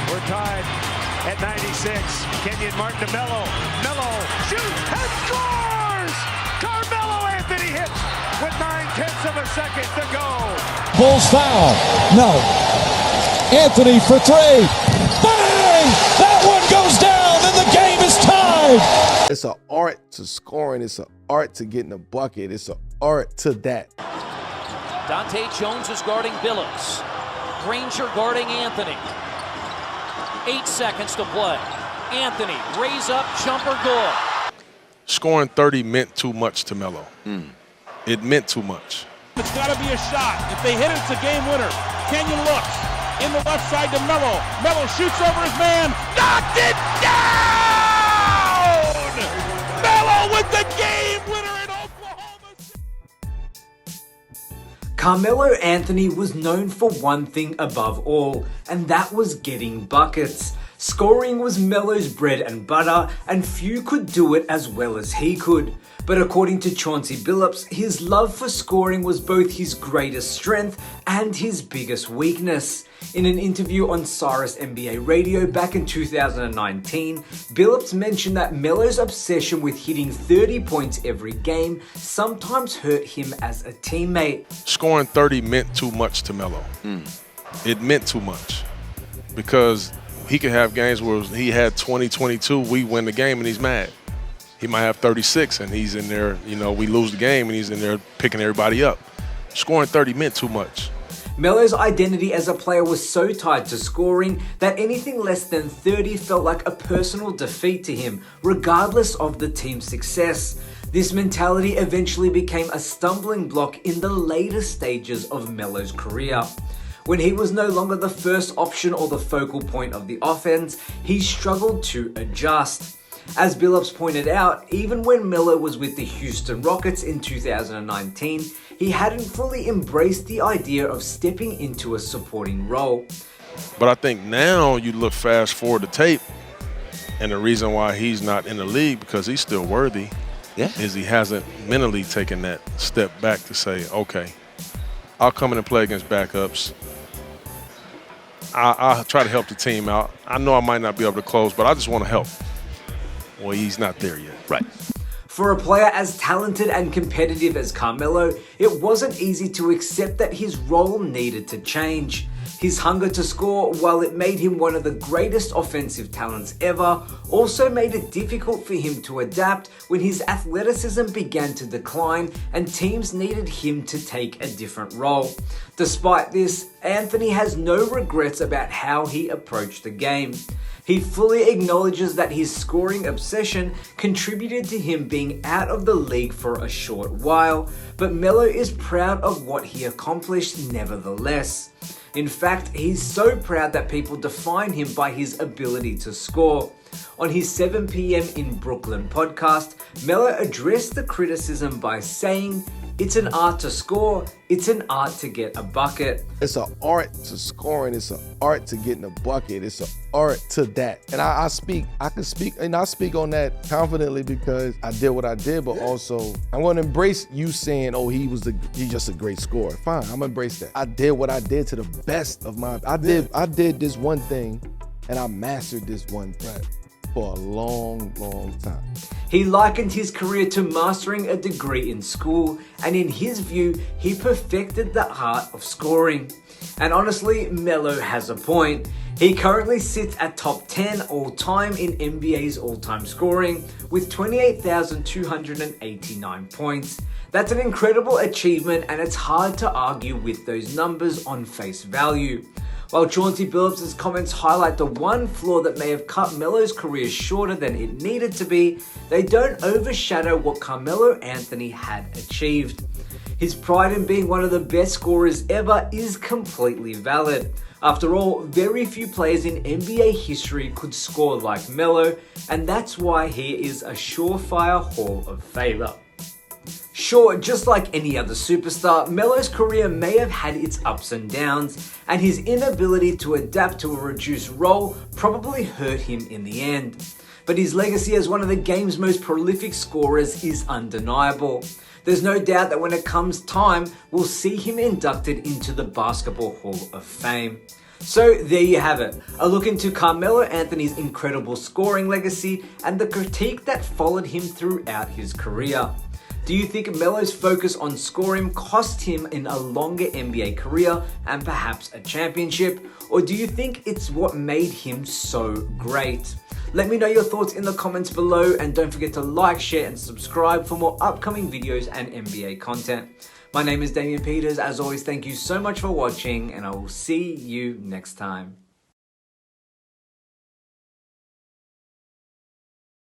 We're tied at 96. Kenyon Martin to Melo. Melo shoots and scores! Carmelo Anthony hits with 9/10 of a second to go. Bulls foul. No. Anthony for three. Bang! That one goes down and the game is tied. It's an art to scoring. It's an art to getting a bucket. It's an art to that. Dante Jones is guarding Billups. Granger guarding Anthony. 8 seconds to play. Anthony, raise up, jumper, good. Scoring 30 meant too much to Melo. It meant too much. It's got to be a shot. If they hit it, it's a game winner. Kenyon looks in the left side to Melo. Melo shoots over his man. Knocked it down! Melo with the game winner in Oklahoma City. Carmelo Anthony was known for one thing above all, and that was getting buckets. Scoring was Melo's bread and butter, and few could do it as well as he could. But according to Chauncey Billups, his love for scoring was both his greatest strength and his biggest weakness. In an interview on Cyrus NBA Radio back in 2019, Billups mentioned that Melo's obsession with hitting 30 points every game sometimes hurt him as a teammate. Scoring 30 meant too much to Melo. It meant too much because he could have games where he had 20, 22, we win the game and he's mad. He might have 36 and he's in there, we lose the game and he's in there picking everybody up. Scoring 30 meant too much. Melo's identity as a player was so tied to scoring that anything less than 30 felt like a personal defeat to him, regardless of the team's success. This mentality eventually became a stumbling block in the later stages of Melo's career. When he was no longer the first option or the focal point of the offense, he struggled to adjust. As Billups pointed out, even when Melo was with the Houston Rockets in 2019, he hadn't fully embraced the idea of stepping into a supporting role. But I think now you look fast forward to tape, and the reason why he's not in the league because he's still worthy is he hasn't mentally taken that step back to say, okay, I'll come in and play against backups. I'll try to help the team out. I know I might not be able to close, but I just want to help. Well, he's not there yet. Right. For a player as talented and competitive as Carmelo, it wasn't easy to accept that his role needed to change. His hunger to score, while it made him one of the greatest offensive talents ever, also made it difficult for him to adapt when his athleticism began to decline and teams needed him to take a different role. Despite this, Anthony has no regrets about how he approached the game. He fully acknowledges that his scoring obsession contributed to him being out of the league for a short while, but Melo is proud of what he accomplished nevertheless. In fact, he's so proud that people define him by his ability to score. On his 7 p.m. in Brooklyn podcast, Melo addressed the criticism by saying, "It's an art to score, it's an art to get a bucket." It's an art to scoring. It's an art to getting a bucket. It's an art to that. And I speak on that confidently because I did what I did, but also I'm going to embrace you saying, oh, he's just a great scorer. Fine, I'm going to embrace that. I did what I did to the best of my, I did this one thing and I mastered this one thing for a long, long time. He likened his career to mastering a degree in school, and in his view, he perfected the art of scoring. And honestly, Melo has a point. He currently sits at top 10 all-time in NBA's all-time scoring with 28,289 points. That's an incredible achievement, and it's hard to argue with those numbers on face value. While Chauncey Billups' comments highlight the one flaw that may have cut Melo's career shorter than it needed to be, they don't overshadow what Carmelo Anthony had achieved. His pride in being one of the best scorers ever is completely valid. After all, very few players in NBA history could score like Melo, and that's why he is a surefire Hall of Famer. Sure, just like any other superstar, Melo's career may have had its ups and downs, and his inability to adapt to a reduced role probably hurt him in the end. But his legacy as one of the game's most prolific scorers is undeniable. There's no doubt that when it comes time, we'll see him inducted into the Basketball Hall of Fame. So there you have it, a look into Carmelo Anthony's incredible scoring legacy and the critique that followed him throughout his career. Do you think Melo's focus on scoring cost him in a longer NBA career and perhaps a championship? Or do you think it's what made him so great? Let me know your thoughts in the comments below, and don't forget to like, share and subscribe for more upcoming videos and NBA content. My name is Damian Peters. As always, thank you so much for watching, and I will see you next time.